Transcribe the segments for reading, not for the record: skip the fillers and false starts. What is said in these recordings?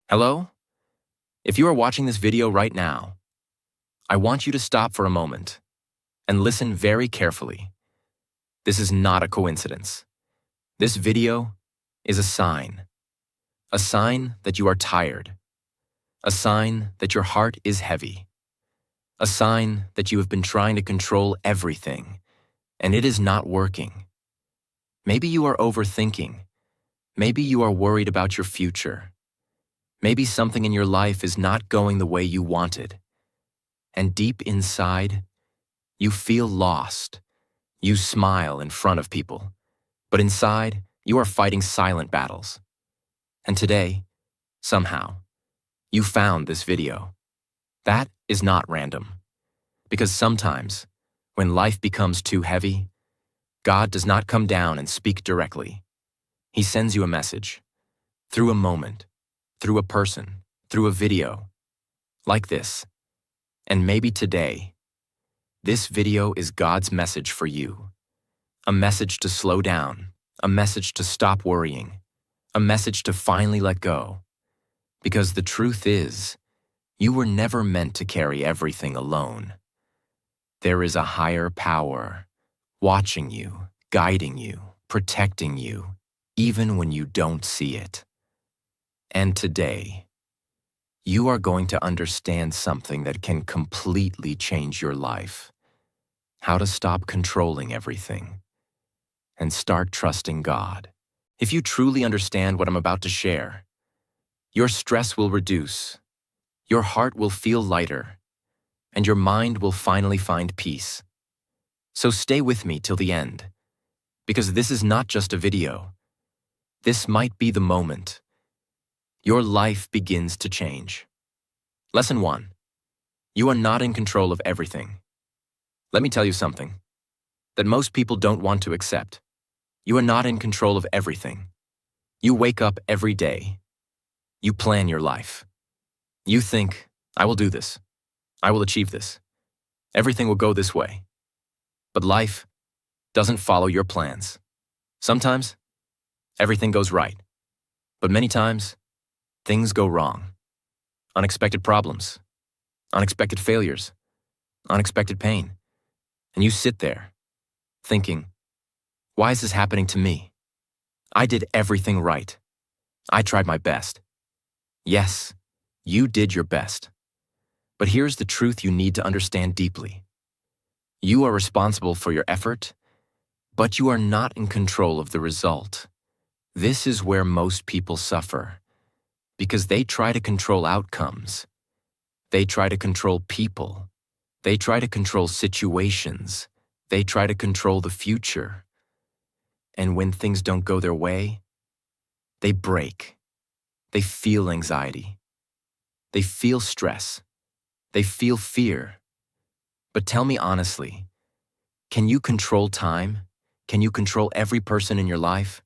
Hello? If you are watching this video right now, I want you to stop for a moment and listen very carefully. This is not a coincidence. This video is a sign that you are tired, a sign that your heart is heavy, a sign that you have been trying to control everything and it is not working. Maybe you are overthinking. Maybe you are worried about your future. Maybe something in your life is not going the way you wanted. And deep inside, you feel lost. You smile in front of people, but inside, you are fighting silent battles. And today, somehow, you found this video. That is not random. Because sometimes, when life becomes too heavy, God does not come down and speak directly. He sends you a message, through a moment, through a person, through a video, like this. And maybe today, this video is God's message for you. A message to slow down, a message to stop worrying, a message to finally let go. Because the truth is, you were never meant to carry everything alone. There is a higher power, watching you, guiding you, protecting you, even when you don't see it. And today, you are going to understand something that can completely change your life. How to stop controlling everything and start trusting God. If you truly understand what I'm about to share, your stress will reduce, your heart will feel lighter, and your mind will finally find peace. So stay with me till the end, because this is not just a video. This might be the moment your life begins to change. Lesson 1. You are not in control of everything. Let me tell you something that most people don't want to accept. You are not in control of everything. You wake up every day. You plan your life. You think, I will do this. I will achieve this. Everything will go this way. But life doesn't follow your plans. Sometimes, everything goes right. But many times, things go wrong. Unexpected problems, unexpected failures, unexpected pain. And you sit there, thinking, why is this happening to me? I did everything right. I tried my best. Yes, you did your best. But here's the truth you need to understand deeply. You are responsible for your effort, but you are not in control of the result. This is where most people suffer, because they try to control outcomes. They try to control people. They try to control situations. They try to control the future. And when things don't go their way, they break. They feel anxiety. They feel stress. They feel fear. But tell me honestly, can you control time? Can you control every person in your life?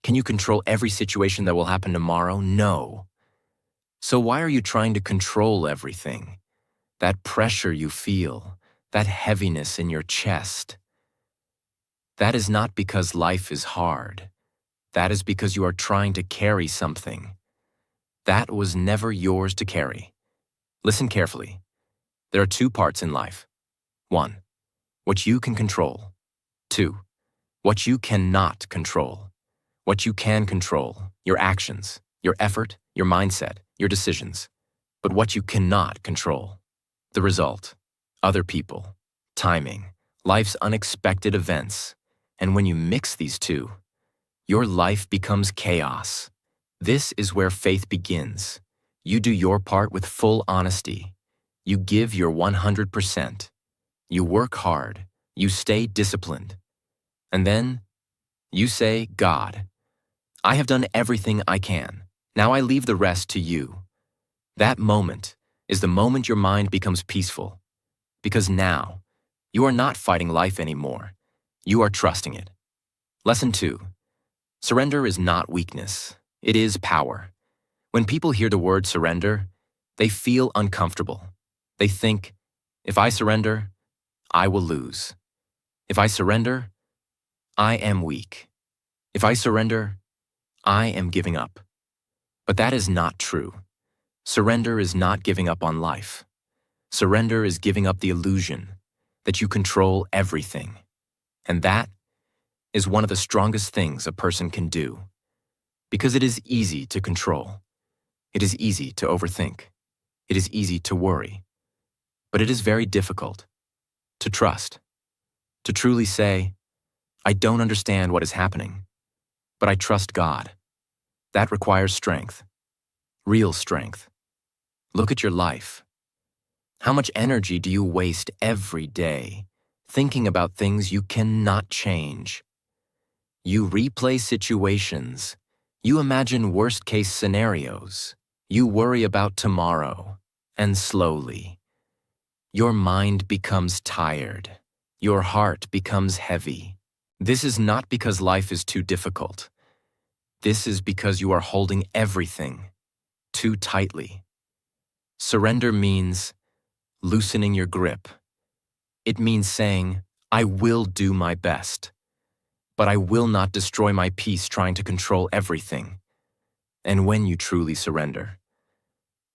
Can you control every situation that will happen tomorrow? No. So why are you trying to control everything? That pressure you feel, that heaviness in your chest. That is not because life is hard. That is because you are trying to carry something. That was never yours to carry. Listen carefully. There are two parts in life. 1. What you can control. 2. What you cannot control. What you can control, your actions, your effort, your mindset, your decisions. But what you cannot control, the result, other people, timing, life's unexpected events. And when you mix these two, your life becomes chaos. This is where faith begins. You do your part with full honesty. You give your 100%. You work hard. You stay disciplined. And then you say, God, I have done everything I can. Now I leave the rest to you. That moment is the moment your mind becomes peaceful. Because now, you are not fighting life anymore. You are trusting it. Lesson 2. Surrender is not weakness. It is power. When people hear the word surrender, they feel uncomfortable. They think, if I surrender, I will lose. If I surrender, I am weak. If I surrender, I am giving up. But that is not true. Surrender is not giving up on life. Surrender is giving up the illusion that you control everything. And that is one of the strongest things a person can do. Because it is easy to control. It is easy to overthink. It is easy to worry. But it is very difficult to trust. To truly say, I don't understand what is happening, but I trust God. That requires strength. Real strength. Look at your life. How much energy do you waste every day thinking about things you cannot change? You replay situations. You imagine worst-case scenarios. You worry about tomorrow. And slowly, your mind becomes tired. Your heart becomes heavy. This is not because life is too difficult. This is because you are holding everything too tightly. Surrender means loosening your grip. It means saying, I will do my best, but I will not destroy my peace trying to control everything. And when you truly surrender,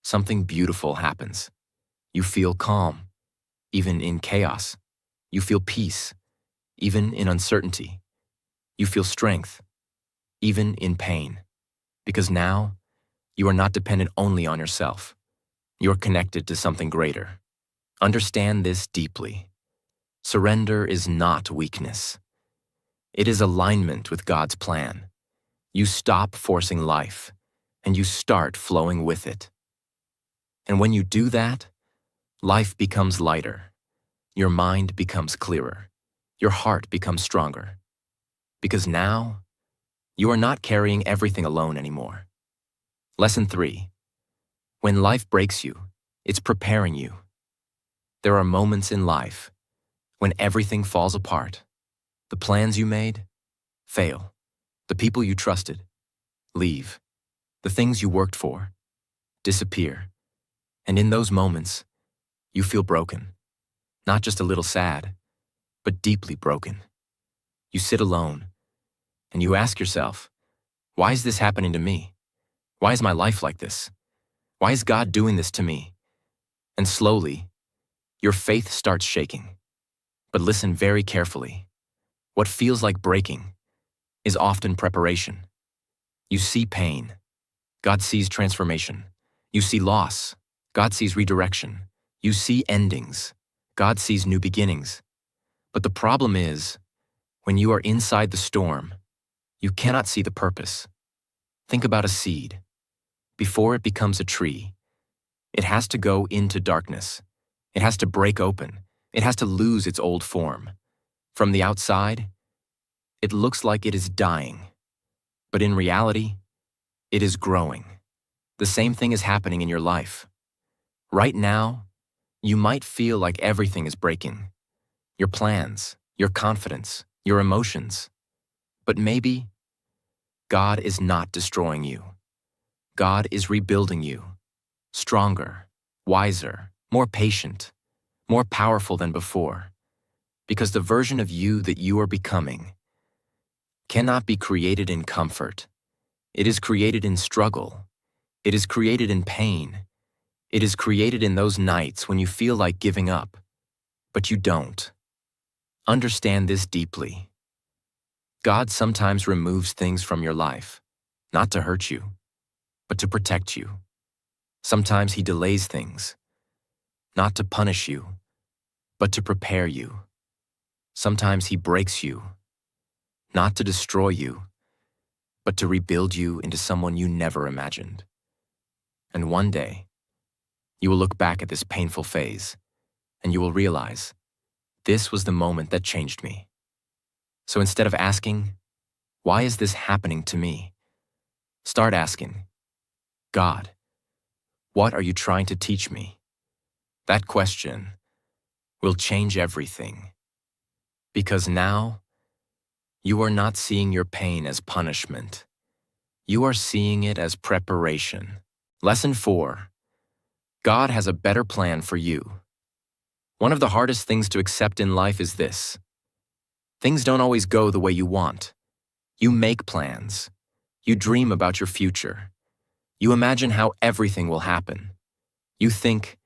something beautiful happens. You feel calm, even in chaos. You feel peace, even in uncertainty. You feel strength, even in pain. Because now, you are not dependent only on yourself. You are connected to something greater. Understand this deeply. Surrender is not weakness. It is alignment with God's plan. You stop forcing life, and you start flowing with it. And when you do that, life becomes lighter. Your mind becomes clearer. Your heart becomes stronger. Because now, you are not carrying everything alone anymore. Lesson 3. When life breaks you, it's preparing you. There are moments in life when everything falls apart. The plans you made fail. The people you trusted leave. The things you worked for disappear. And in those moments, you feel broken. Not just a little sad, but deeply broken. You sit alone, and you ask yourself, why is this happening to me? Why is my life like this? Why is God doing this to me? And slowly, your faith starts shaking. But listen very carefully. What feels like breaking is often preparation. You see pain. God sees transformation. You see loss. God sees redirection. You see endings. God sees new beginnings. But the problem is, when you are inside the storm, you cannot see the purpose. Think about a seed. Before it becomes a tree, it has to go into darkness. It has to break open. It has to lose its old form. From the outside, it looks like it is dying. But in reality, it is growing. The same thing is happening in your life. Right now, you might feel like everything is breaking. Your plans, your confidence, your emotions. But maybe God is not destroying you. God is rebuilding you. Stronger, wiser, more patient, more powerful than before. Because the version of you that you are becoming cannot be created in comfort. It is created in struggle. It is created in pain. It is created in those nights when you feel like giving up, but you don't. Understand this deeply. God sometimes removes things from your life, not to hurt you, but to protect you. Sometimes He delays things, not to punish you, but to prepare you. Sometimes He breaks you, not to destroy you, but to rebuild you into someone you never imagined. And one day, you will look back at this painful phase, and you will realize, this was the moment that changed me. So instead of asking, why is this happening to me? Start asking, God, what are you trying to teach me? That question will change everything. Because now, you are not seeing your pain as punishment. You are seeing it as preparation. Lesson 4. God has a better plan for you. One of the hardest things to accept in life is this. Things don't always go the way you want. You make plans. You dream about your future. You imagine how everything will happen. You think,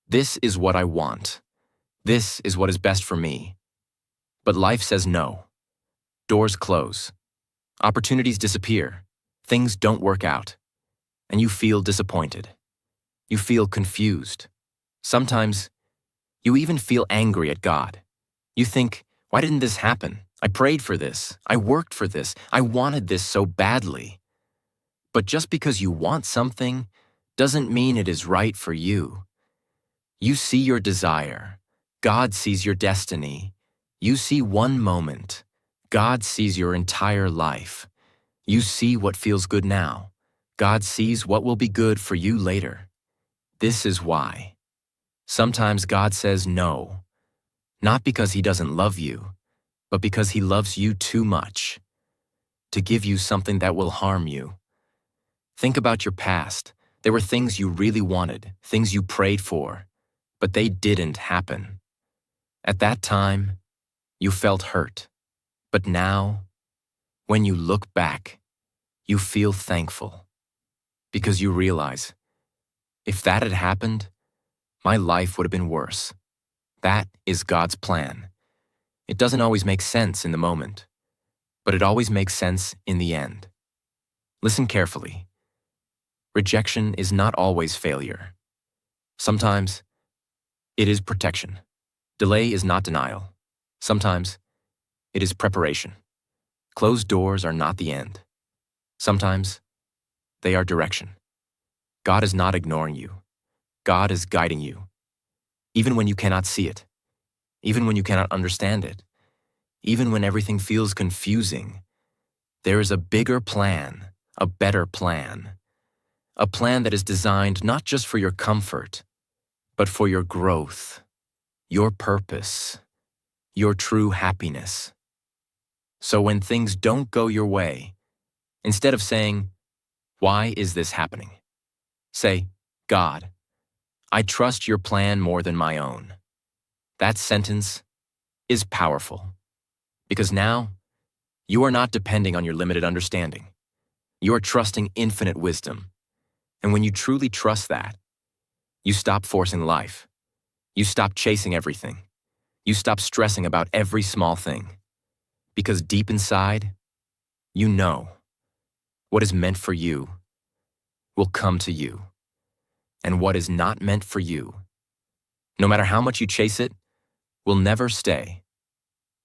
this is what I want. This is what is best for me. But life says no. Doors close. Opportunities disappear. Things don't work out. And you feel disappointed. You feel confused. Sometimes, you even feel angry at God. You think, why didn't this happen? I prayed for this. I worked for this. I wanted this so badly. But just because you want something doesn't mean it is right for you. You see your desire. God sees your destiny. You see one moment. God sees your entire life. You see what feels good now. God sees what will be good for you later. This is why. Sometimes God says no, not because He doesn't love you, but because He loves you too much to give you something that will harm you. Think about your past. There were things you really wanted, things you prayed for, but they didn't happen. At that time, you felt hurt. But now, when you look back, you feel thankful because you realize, if that had happened, my life would have been worse. That is God's plan. It doesn't always make sense in the moment, but it always makes sense in the end. Listen carefully. Rejection is not always failure. Sometimes, it is protection. Delay is not denial. Sometimes, it is preparation. Closed doors are not the end. Sometimes, they are direction. God is not ignoring you. God is guiding you. Even when you cannot see it. Even when you cannot understand it. Even when everything feels confusing. There is a bigger plan, a better plan. A plan that is designed not just for your comfort, but for your growth, your purpose, your true happiness. So when things don't go your way, instead of saying, why is this happening? Say, God, I trust your plan more than my own. That sentence is powerful because now you are not depending on your limited understanding. You are trusting infinite wisdom. And when you truly trust that, you stop forcing life. You stop chasing everything. You stop stressing about every small thing. Because deep inside, you know what is meant for you will come to you. And what is not meant for you, no matter how much you chase it, will never stay.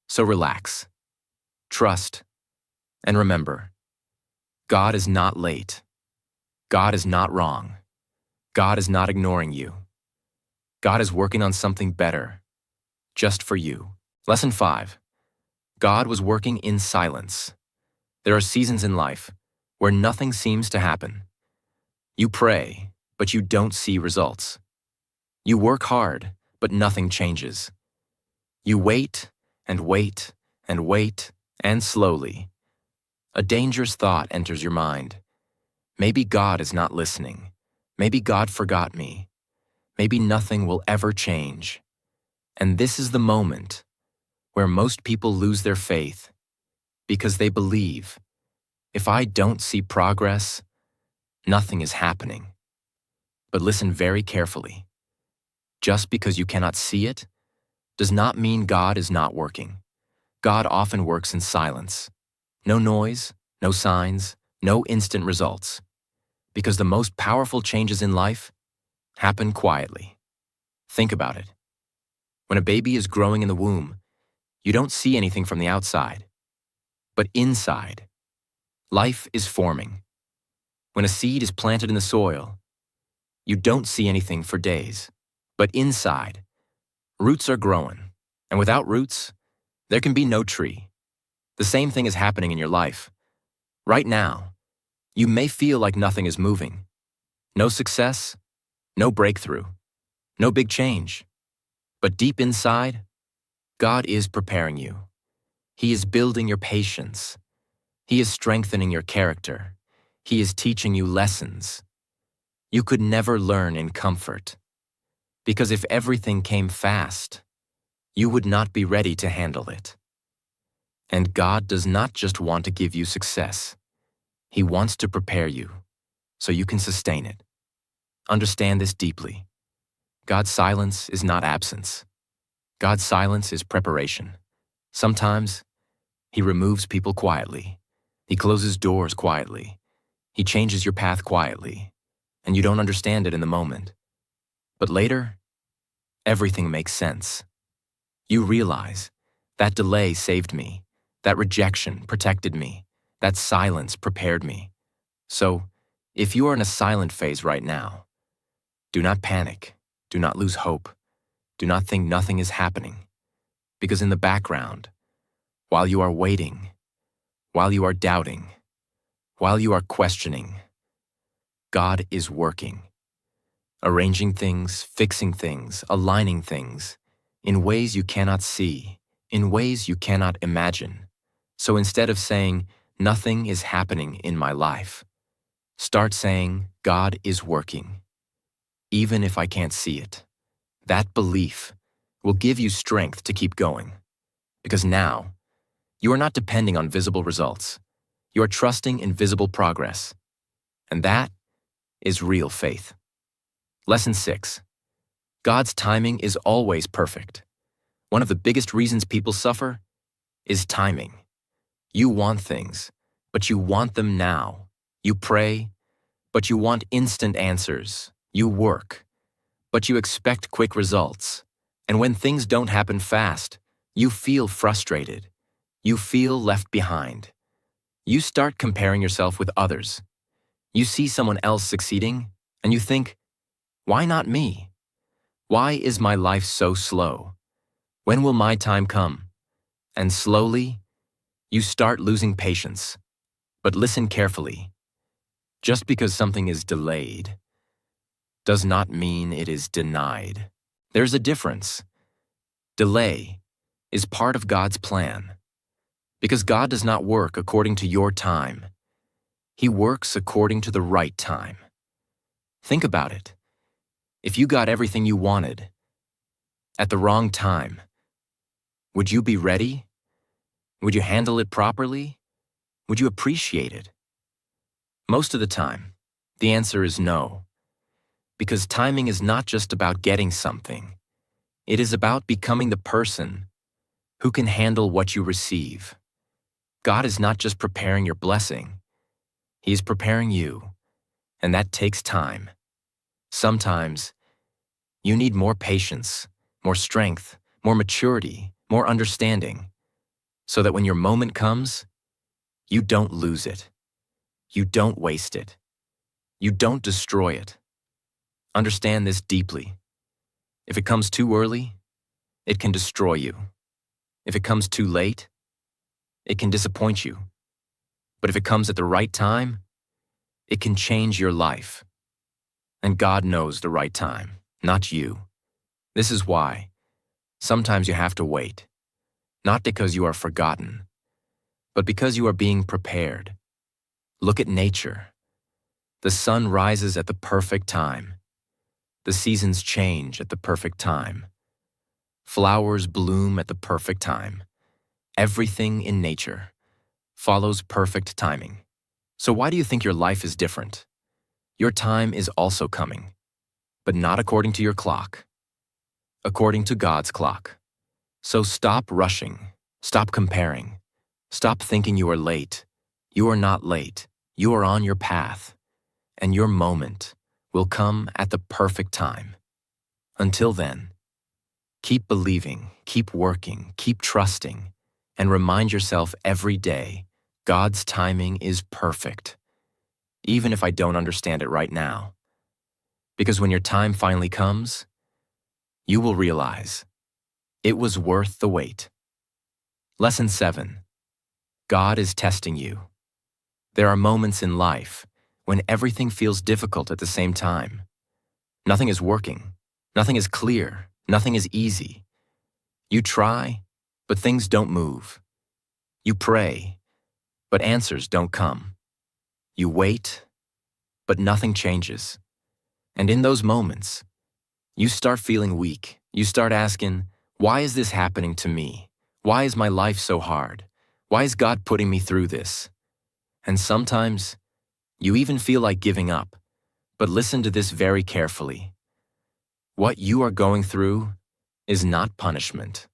So relax, trust, and remember, God is not late. God is not wrong. God is not ignoring you. God is working on something better, just for you. Lesson 5. God was working in silence. There are seasons in life where nothing seems to happen. You pray, but you don't see results. You work hard, but nothing changes. You wait, and wait, and wait, and slowly, a dangerous thought enters your mind. Maybe God is not listening. Maybe God forgot me. Maybe nothing will ever change. And this is the moment where most people lose their faith because they believe, if I don't see progress, nothing is happening. But listen very carefully. Just because you cannot see it does not mean God is not working. God often works in silence. No noise, no signs, no instant results. Because the most powerful changes in life happen quietly. Think about it. When a baby is growing in the womb, you don't see anything from the outside. But inside, life is forming. When a seed is planted in the soil, you don't see anything for days. But inside, roots are growing. And without roots, there can be no tree. The same thing is happening in your life. Right now, you may feel like nothing is moving. No success, no breakthrough, no big change. But deep inside, God is preparing you. He is building your patience. He is strengthening your character. He is teaching you lessons you could never learn in comfort. Because if everything came fast, you would not be ready to handle it. And God does not just want to give you success. He wants to prepare you. so you can sustain it. Understand this deeply. God's silence is not absence. God's silence is preparation. Sometimes, He removes people quietly. He closes doors quietly. He changes your path quietly, and you don't understand it in the moment. But later, everything makes sense. You realize, that delay saved me, that rejection protected me, that silence prepared me. So, if you are in a silent phase right now, do not panic, do not lose hope, do not think nothing is happening. Because in the background, while you are waiting, while you are doubting, while you are questioning, God is working, arranging things, fixing things, aligning things, in ways you cannot see, in ways you cannot imagine. So instead of saying, nothing is happening in my life, start saying, God is working, even if I can't see it. That belief will give you strength to keep going. Because now, you are not depending on visible results. You are trusting in visible progress. And that is real faith. Lesson 6. God's timing is always perfect. One of the biggest reasons people suffer is timing. You want things, but you want them now. You pray, but you want instant answers. You work, but you expect quick results. And when things don't happen fast, you feel frustrated. You feel left behind. You start comparing yourself with others. You see someone else succeeding, and you think, why not me? Why is my life so slow? When will my time come? And slowly, you start losing patience. But listen carefully. Just because something is delayed does not mean it is denied. There's a difference. Delay is part of God's plan. Because God does not work according to your time. He works according to the right time. Think about it. If you got everything you wanted at the wrong time, would you be ready? Would you handle it properly? Would you appreciate it? Most of the time, the answer is no. Because timing is not just about getting something. It is about becoming the person who can handle what you receive. God is not just preparing your blessing. He is preparing you, and that takes time. Sometimes, you need more patience, more strength, more maturity, more understanding, so that when your moment comes, you don't lose it. You don't waste it. You don't destroy it. Understand this deeply. If it comes too early, it can destroy you. If it comes too late, it can disappoint you. But if it comes at the right time, it can change your life. And God knows the right time, not you. This is why sometimes you have to wait, not because you are forgotten, but because you are being prepared. Look at nature. The sun rises at the perfect time. The seasons change at the perfect time. Flowers bloom at the perfect time. Everything in nature follows perfect timing. So why do you think your life is different? Your time is also coming, but not according to your clock, according to God's clock. So stop rushing, stop comparing, stop thinking you are late. You are not late. You are on your path, and your moment will come at the perfect time. Until then, keep believing, keep working, keep trusting, and remind yourself every day, God's timing is perfect, even if I don't understand it right now. Because when your time finally comes, you will realize it was worth the wait. Lesson 7. God is testing you. There are moments in life when everything feels difficult at the same time. Nothing is working. Nothing is clear. Nothing is easy. You try, but things don't move. You pray, but answers don't come. You wait, but nothing changes. And in those moments, you start feeling weak. You start asking, why is this happening to me? Why is my life so hard? Why is God putting me through this? And sometimes, You even feel like giving up. But listen to this very carefully. What you are going through is not punishment.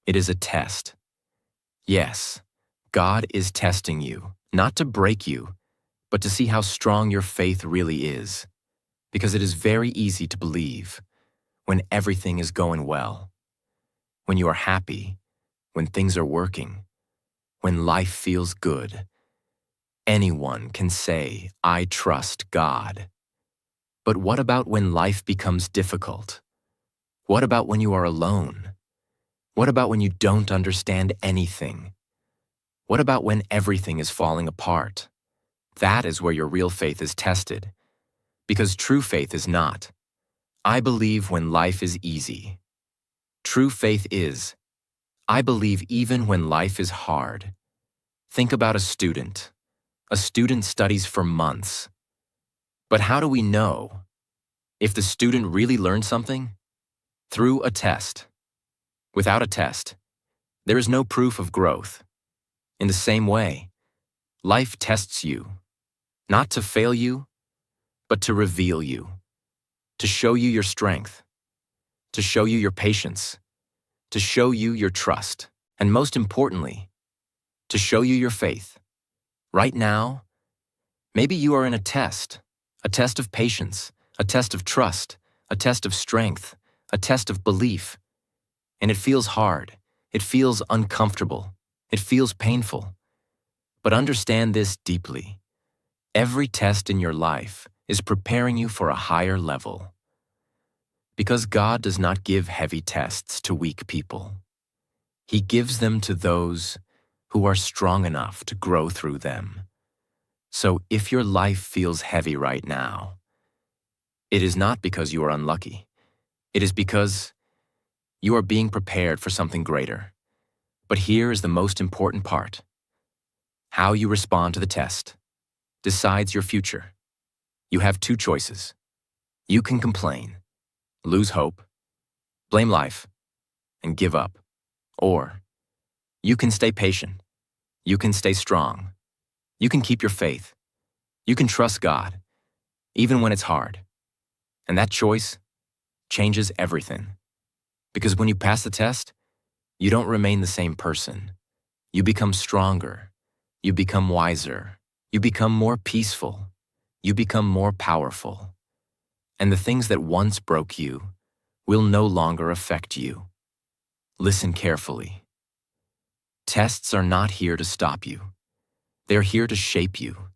It is a test. Yes, God is testing you, not to break you, but to see how strong your faith really is. Because it is very easy to believe when everything is going well, when you are happy, when things are working, when life feels good. Anyone can say, "I trust God." But what about when life becomes difficult? What about when you are alone? What about when you don't understand anything? What about when everything is falling apart? That is where your real faith is tested. Because true faith is not, "I believe when life is easy." True faith is, "I believe even when life is hard." Think about a student. A student studies for months. But how do we know if the student really learned something? Through a test. Without a test, there is no proof of growth. In the same way, life tests you, not to fail you, but to reveal you, to show you your strength, to show you your patience, to show you your trust, and most importantly, to show you your faith. Right now, maybe you are in a test of patience, a test of trust, a test of strength, a test of belief. And it feels hard, it feels uncomfortable, it feels painful. But understand this deeply. Every test in your life is preparing you for a higher level. Because God does not give heavy tests to weak people. He gives them to those who are strong enough to grow through them. So if your life feels heavy right now, it is not because you are unlucky. It is because you are being prepared for something greater. But here is the most important part. How you respond to the test decides your future. You have two choices. You can complain, lose hope, blame life, and give up. Or you can stay patient. You can stay strong. You can keep your faith. You can trust God, even when it's hard. And that choice changes everything. Because when you pass the test, you don't remain the same person. You become stronger. You become wiser. You become more peaceful. You become more powerful. And the things that once broke you will no longer affect you. Listen carefully. Tests are not here to stop you. They're here to shape you.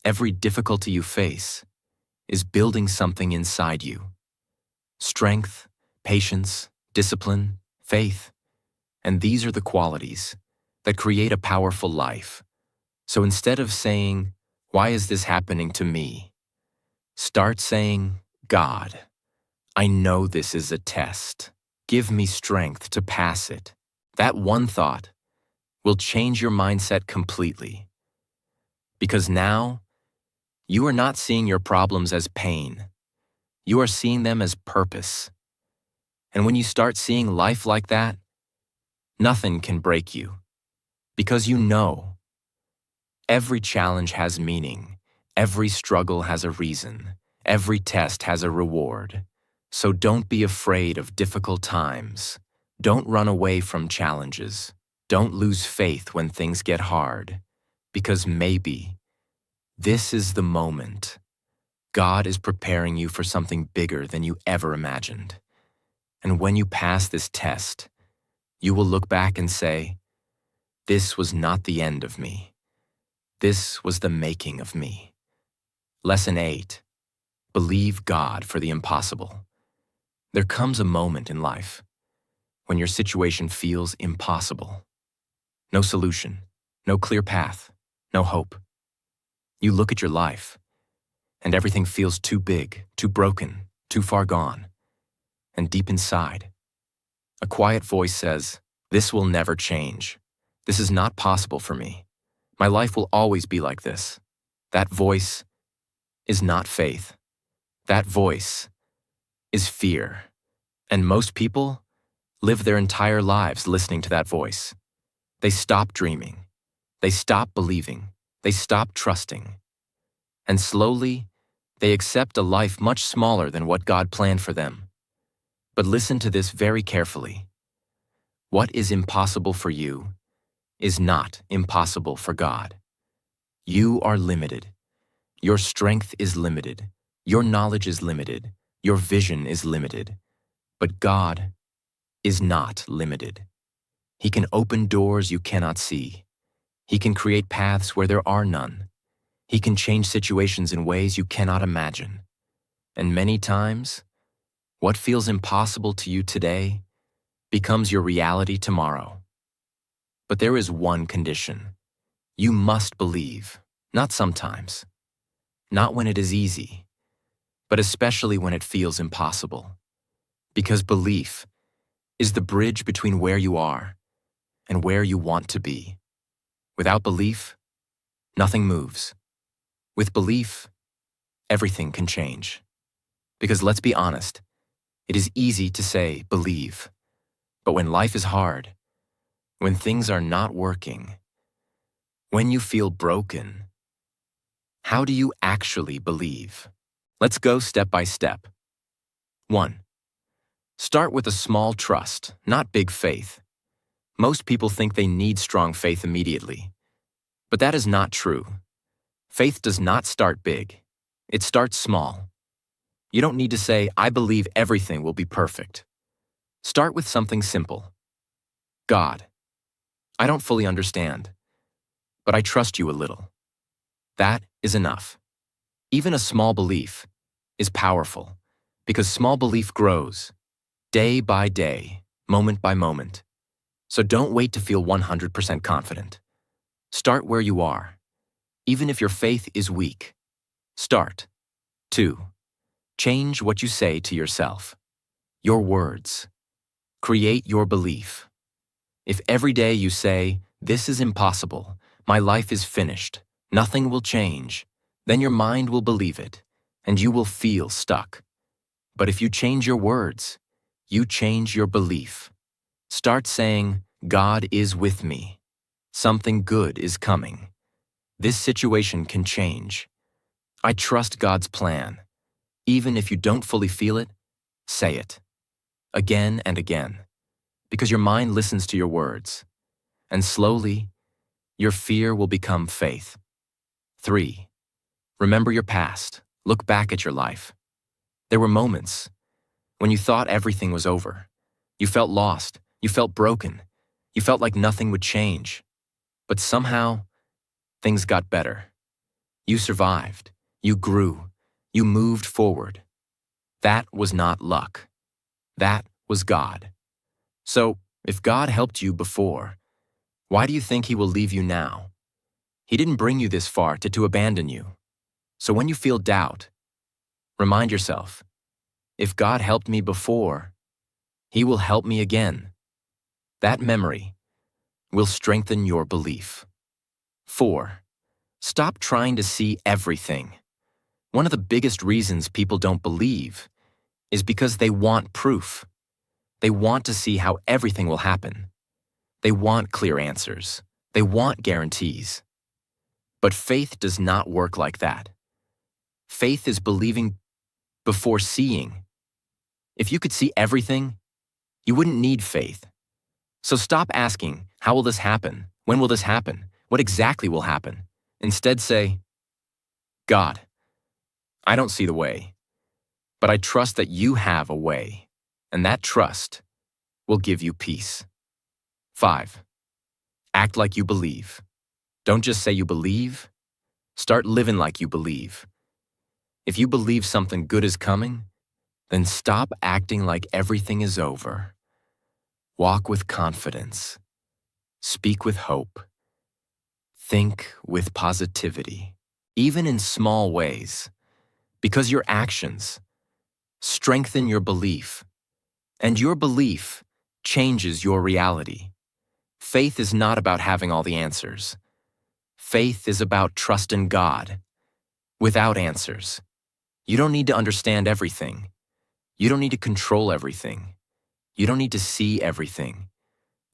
Every difficulty you face is building something inside you. Strength, patience, discipline, faith. And these are the qualities that create a powerful life. So instead of saying, "Why is this happening to me?" start saying, "God, I know this is a test. Give me strength to pass it." That one thought will change your mindset completely. Because now, you are not seeing your problems as pain. You are seeing them as purpose. And when you start seeing life like that, nothing can break you. Because you know, every challenge has meaning. Every struggle has a reason. Every test has a reward. So don't be afraid of difficult times. Don't run away from challenges. Don't lose faith when things get hard. Because maybe this is the moment. God is preparing you for something bigger than you ever imagined. And when you pass this test, you will look back and say, "This was not the end of me. This was the making of me." Lesson 8. Believe God for the impossible. There comes a moment in life when your situation feels impossible. No solution, no clear path, no hope. You look at your life, and everything feels too big, too broken, too far gone. And deep inside, a quiet voice says, "This will never change. This is not possible for me. My life will always be like this." That voice is not faith. That voice is fear. And most people live their entire lives listening to that voice. They stop dreaming. They stop believing. They stop trusting. And slowly, they accept a life much smaller than what God planned for them. But listen to this very carefully. What is impossible for you is not impossible for God. You are limited. Your strength is limited. Your knowledge is limited. Your vision is limited. But God is not limited. He can open doors you cannot see. He can create paths where there are none. He can change situations in ways you cannot imagine. And many times, what feels impossible to you today becomes your reality tomorrow. But there is one condition. You must believe, not sometimes, not when it is easy, but especially when it feels impossible. Because belief is the bridge between where you are and where you want to be. Without belief, nothing moves. With belief, everything can change. Because let's be honest, it is easy to say believe, but when life is hard, when things are not working, when you feel broken, how do you actually believe? Let's go step by step. 1. Start with a small trust, not big faith. Most people think they need strong faith immediately, but that is not true. Faith does not start big. It starts small. You don't need to say, I believe everything will be perfect. Start with something simple. God, I don't fully understand, but I trust you a little. That is enough. Even a small belief is powerful because small belief grows day by day, moment by moment. So don't wait to feel 100% confident. Start where you are, even if your faith is weak. Start. 2. Change what you say to yourself. Your words. Create your belief. If every day you say, this is impossible, my life is finished, nothing will change, then your mind will believe it, and you will feel stuck. But if you change your words, you change your belief. Start saying, God is with me. Something good is coming. This situation can change. I trust God's plan. Even if you don't fully feel it, say it. Again and again. Because your mind listens to your words. And slowly, your fear will become faith. 3. Remember your past. Look back at your life. There were moments when you thought everything was over. You felt lost. You felt broken. You felt like nothing would change. But somehow, things got better. You survived. You grew. You moved forward. That was not luck. That was God. So, if God helped you before, why do you think He will leave you now? He didn't bring you this far to abandon you. So when you feel doubt, remind yourself, if God helped me before, He will help me again. That memory will strengthen your belief. 4. Stop trying to see everything. One of the biggest reasons people don't believe is because they want proof. They want to see how everything will happen. They want clear answers. They want guarantees. But faith does not work like that. Faith is believing before seeing. If you could see everything, you wouldn't need faith. So stop asking, how will this happen? When will this happen? What exactly will happen? Instead say, God, I don't see the way, but I trust that you have a way, and that trust will give you peace. 5. Act like you believe. Don't just say you believe, start living like you believe. If you believe something good is coming, then stop acting like everything is over. Walk with confidence. Speak with hope. Think with positivity, even in small ways, because your actions strengthen your belief, and your belief changes your reality. Faith is not about having all the answers. Faith is about trusting God without answers. You don't need to understand everything. You don't need to control everything. You don't need to see everything.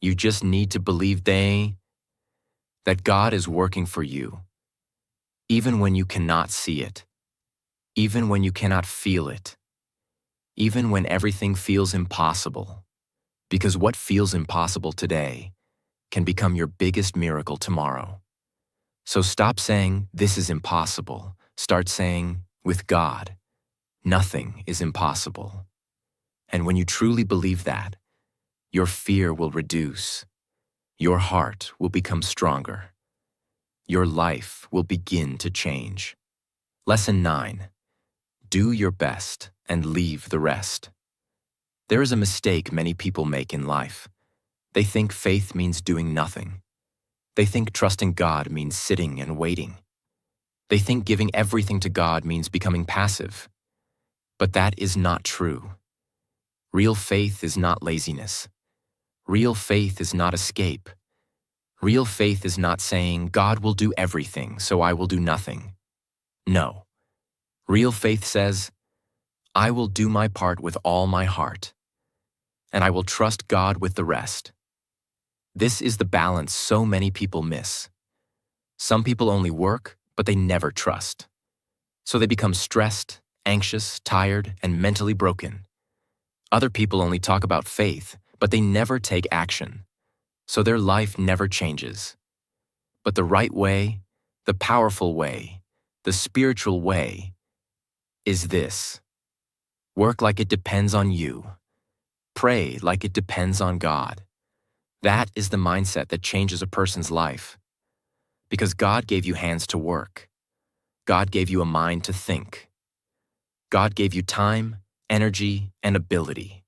You just need to believe that God is working for you. even when you cannot see it, even when you cannot feel it, even when everything feels impossible. Because what feels impossible today can become your biggest miracle tomorrow. So stop saying, "This is impossible." Start saying, "With God, nothing is impossible." And when you truly believe that, your fear will reduce, your heart will become stronger, your life will begin to change. Lesson 9. Do your best and leave the rest. There is a mistake many people make in life. They think faith means doing nothing. They think trusting God means sitting and waiting. They think giving everything to God means becoming passive. But that is not true. Real faith is not laziness. Real faith is not escape. Real faith is not saying, "God will do everything, so I will do nothing." No. Real faith says, "I will do my part with all my heart, and I will trust God with the rest." This is the balance so many people miss. Some people only work, but they never trust. So they become stressed, anxious, tired, and mentally broken. Other people only talk about faith, but they never take action. So their life never changes. But the right way, the powerful way, the spiritual way is this. Work like it depends on you. Pray like it depends on God. That is the mindset that changes a person's life. Because God gave you hands to work. God gave you a mind to think. God gave you time, energy, and ability.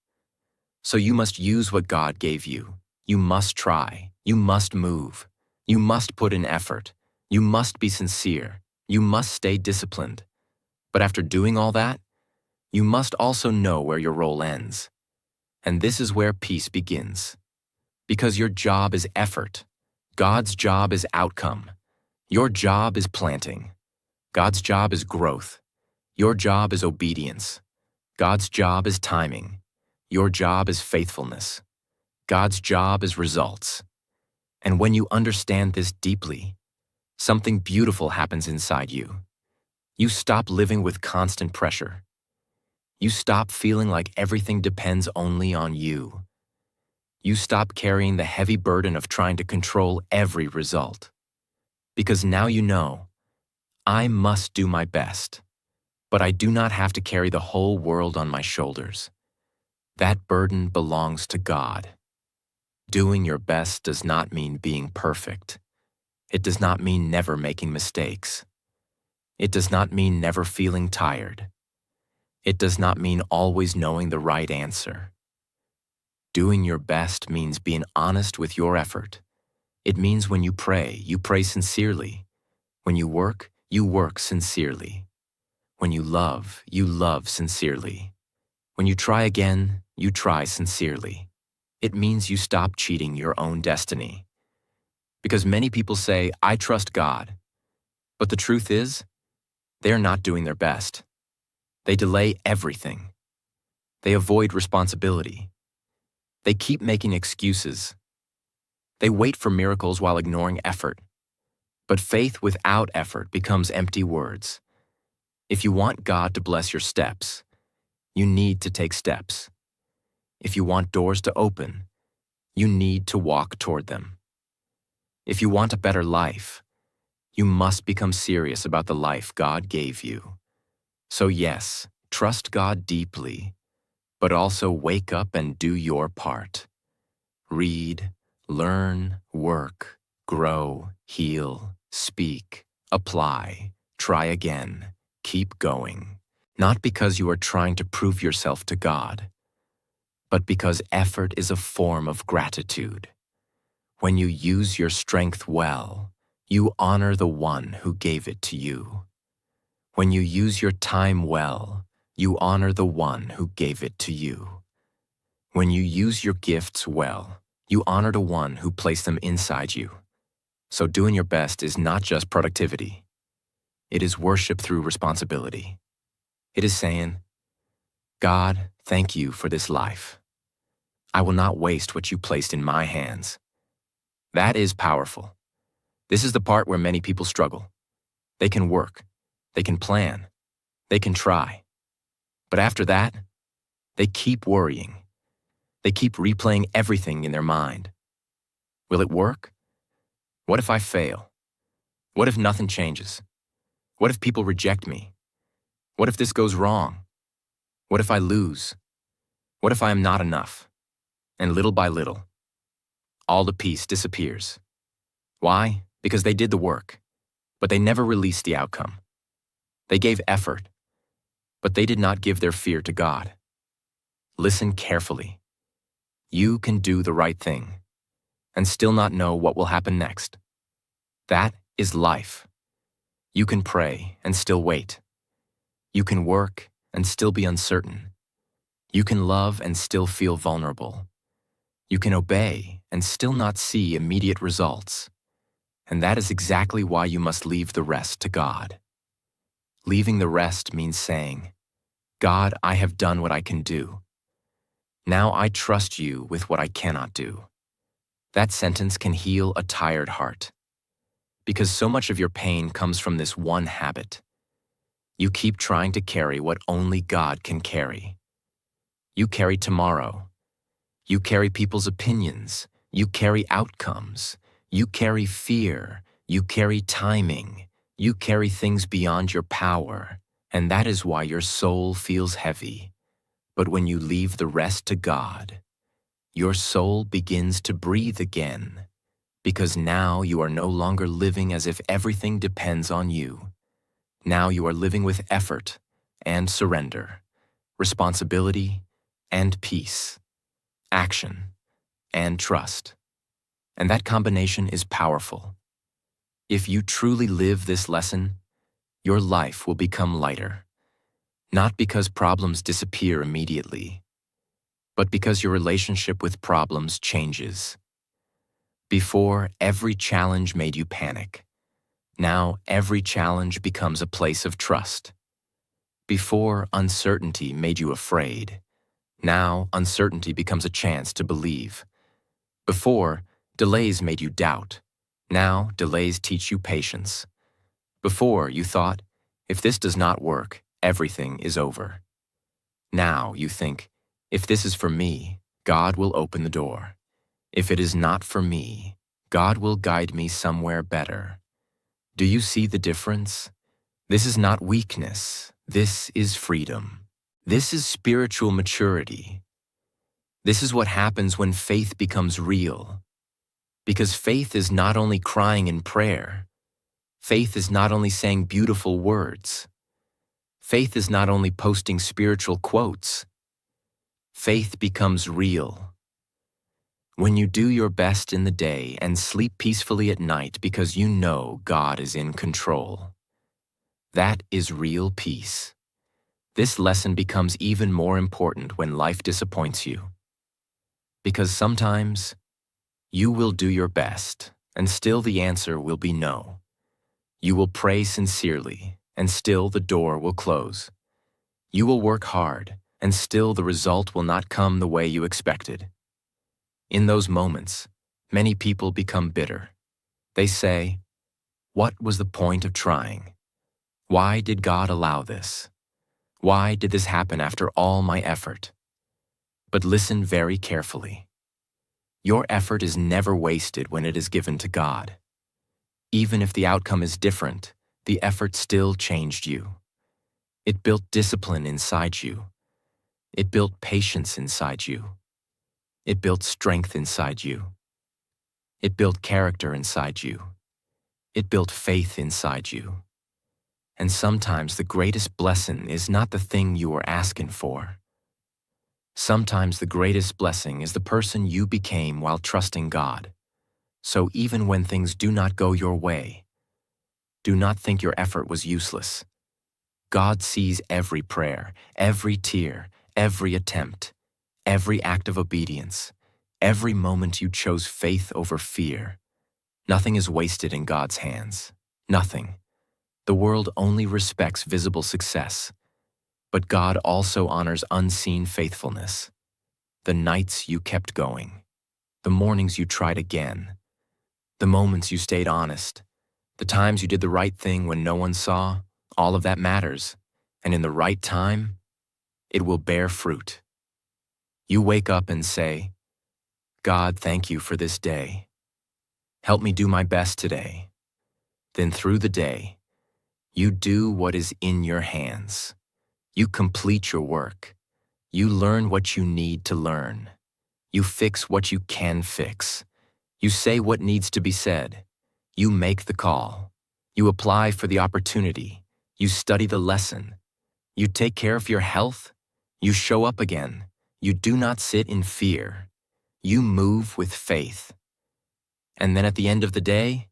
So you must use what God gave you. You must try. You must move. You must put in effort. You must be sincere. You must stay disciplined. But after doing all that, you must also know where your role ends. And this is where peace begins. Because your job is effort. God's job is outcome. Your job is planting. God's job is growth. Your job is obedience. God's job is timing. Your job is faithfulness. God's job is results. And when you understand this deeply, something beautiful happens inside you. You stop living with constant pressure. You stop feeling like everything depends only on you. You stop carrying the heavy burden of trying to control every result. Because now you know, I must do my best, but I do not have to carry the whole world on my shoulders. That burden belongs to God. Doing your best does not mean being perfect. It does not mean never making mistakes. It does not mean never feeling tired. It does not mean always knowing the right answer. Doing your best means being honest with your effort. It means when you pray sincerely. When you work sincerely. When you love sincerely. When you try again, you try sincerely. It means you stop cheating your own destiny. Because many people say, "I trust God." But the truth is, they're not doing their best. They delay everything. They avoid responsibility. They keep making excuses. They wait for miracles while ignoring effort. But faith without effort becomes empty words. If you want God to bless your steps, you need to take steps. If you want doors to open, you need to walk toward them. If you want a better life, you must become serious about the life God gave you. So yes, trust God deeply, but also wake up and do your part. Read, learn, work, grow, heal, speak, apply, try again, keep going. Not because you are trying to prove yourself to God, but because effort is a form of gratitude. When you use your strength well, you honor the one who gave it to you. When you use your time well, you honor the one who gave it to you. When you use your gifts well, you honor the one who placed them inside you. So doing your best is not just productivity. It is worship through responsibility. It is saying, "God, thank you for this life. I will not waste what you placed in my hands." That is powerful. This is the part where many people struggle. They can work. They can plan. They can try. But after that, they keep worrying. They keep replaying everything in their mind. Will it work? What if I fail? What if nothing changes? What if people reject me? What if this goes wrong? What if I lose? What if I am not enough? And little by little, all the peace disappears. Why? Because they did the work, but they never released the outcome. They gave effort, but they did not give their fear to God. Listen carefully. You can do the right thing and still not know what will happen next. That is life. You can pray and still wait. You can work and still be uncertain. You can love and still feel vulnerable. You can obey and still not see immediate results. And that is exactly why you must leave the rest to God. Leaving the rest means saying, God, I have done what I can do. Now I trust you with what I cannot do. That sentence can heal a tired heart. Because so much of your pain comes from this one habit. You keep trying to carry what only God can carry. You carry tomorrow. You carry people's opinions. You carry outcomes. You carry fear. You carry timing. You carry things beyond your power. And that is why your soul feels heavy. But when you leave the rest to God, your soul begins to breathe again. Because now you are no longer living as if everything depends on you. Now you are living with effort and surrender, responsibility and peace, action and trust. And that combination is powerful. If you truly live this lesson, your life will become lighter. Not because problems disappear immediately, but because your relationship with problems changes. Before, every challenge made you panic. Now, every challenge becomes a place of trust. Before, uncertainty made you afraid. Now, uncertainty becomes a chance to believe. Before, delays made you doubt. Now, delays teach you patience. Before, you thought, if this does not work, everything is over. Now, you think, if this is for me, God will open the door. If it is not for me, God will guide me somewhere better. Do you see the difference? This is not weakness. This is freedom. This is spiritual maturity. This is what happens when faith becomes real. Because faith is not only crying in prayer. Faith is not only saying beautiful words. Faith is not only posting spiritual quotes. Faith becomes real. When you do your best in the day and sleep peacefully at night because you know God is in control. That is real peace. This lesson becomes even more important when life disappoints you. Because sometimes you will do your best and still the answer will be no. You will pray sincerely and still the door will close. You will work hard and still the result will not come the way you expected. In those moments, many people become bitter. They say, what was the point of trying? Why did God allow this? Why did this happen after all my effort? But listen very carefully. Your effort is never wasted when it is given to God. Even if the outcome is different, the effort still changed you. It built discipline inside you. It built patience inside you. It built strength inside you. It built character inside you. It built faith inside you. And sometimes the greatest blessing is not the thing you were asking for. Sometimes the greatest blessing is the person you became while trusting God. So even when things do not go your way, do not think your effort was useless. God sees every prayer, every tear, every attempt, every act of obedience, every moment you chose faith over fear. Nothing is wasted in God's hands. Nothing. The world only respects visible success, but God also honors unseen faithfulness. The nights you kept going, the mornings you tried again, the moments you stayed honest, The times you did the right thing when no one saw, all of that matters. And in the right time, it will bear fruit. You wake up and say, God, thank you for this day. Help me do my best today. Then through the day, you do what is in your hands. You complete your work. You learn what you need to learn. You fix what you can fix. You say what needs to be said. You make the call. You apply for the opportunity. You study the lesson. You take care of your health. You show up again. You do not sit in fear. You move with faith. And then at the end of the day,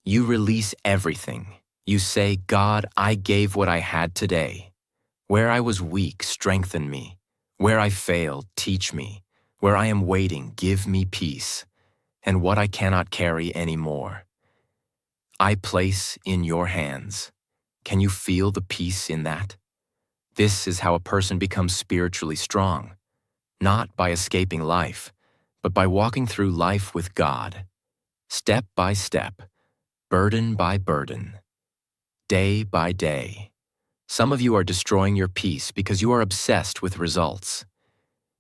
you release everything. You say, God, I gave what I had today. Where I was weak, strengthen me. Where I failed, teach me. Where I am waiting, give me peace. And what I cannot carry anymore, I place in your hands. Can you feel the peace in that? This is how a person becomes spiritually strong, not by escaping life, but by walking through life with God, step by step, burden by burden, day by day. Some of you are destroying your peace because you are obsessed with results.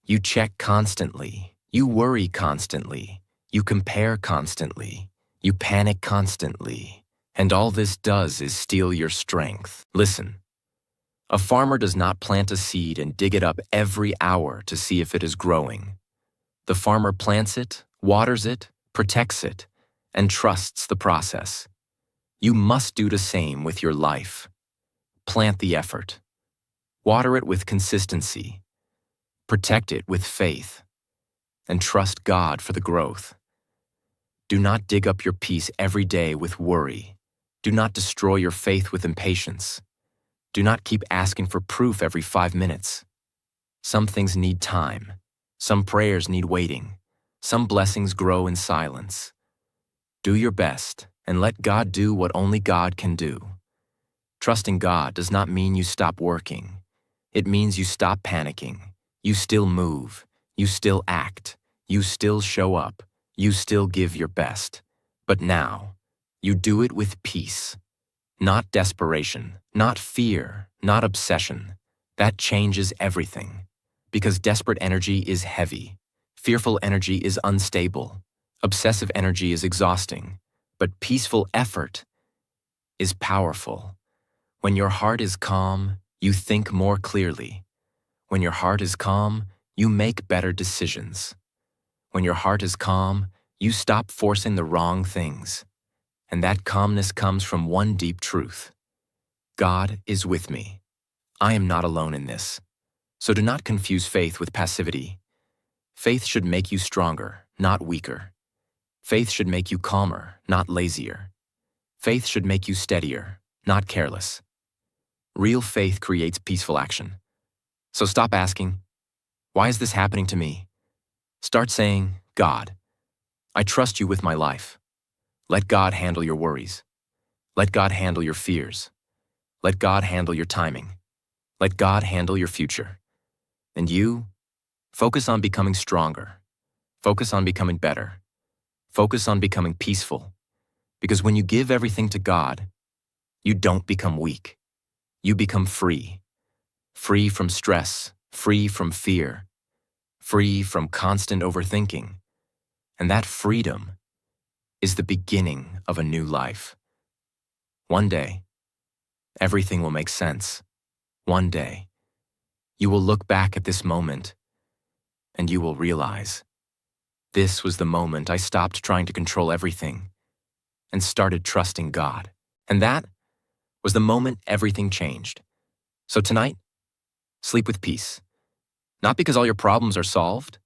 You check constantly, you worry constantly, you compare constantly, you panic constantly, and all this does is steal your strength. Listen, a farmer does not plant a seed and dig it up every hour to see if it is growing. The farmer plants it, waters it, protects it, and trusts the process. You must do the same with your life. Plant the effort. Water it with consistency. Protect it with faith. And trust God for the growth. Do not dig up your peace every day with worry. Do not destroy your faith with impatience. Do not keep asking for proof every 5 minutes. Some things need time. Some prayers need waiting. Some blessings grow in silence. Do your best and let God do what only God can do. Trusting God does not mean you stop working. It means you stop panicking. You still move. You still act. You still show up. You still give your best. But now, you do it with peace. Not desperation, not fear, not obsession. That changes everything. Because desperate energy is heavy. Fearful energy is unstable. Obsessive energy is exhausting. But peaceful effort is powerful. When your heart is calm, you think more clearly. When your heart is calm, you make better decisions. When your heart is calm, you stop forcing the wrong things. And that calmness comes from one deep truth. God is with me. I am not alone in this. So do not confuse faith with passivity. Faith should make you stronger, not weaker. Faith should make you calmer, not lazier. Faith should make you steadier, not careless. Real faith creates peaceful action. So stop asking, why is this happening to me? Start saying, God, I trust you with my life. Let God handle your worries. Let God handle your fears. Let God handle your timing. Let God handle your future. And you, focus on becoming stronger. Focus on becoming better. Focus on becoming peaceful. Because when you give everything to God, you don't become weak. You become free. Free from stress, free from fear, free from constant overthinking. And that freedom is the beginning of a new life. One day, everything will make sense. One day, you will look back at this moment and you will realize, this was the moment I stopped trying to control everything and started trusting God. And that was the moment everything changed. So tonight, sleep with peace. Not because all your problems are solved,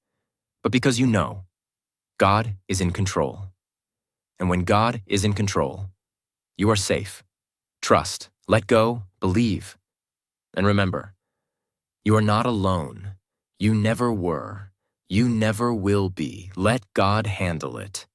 but because you know God is in control. And when God is in control, you are safe. Trust, let go, believe. And remember, you are not alone. You never were. You never will be. Let God handle it.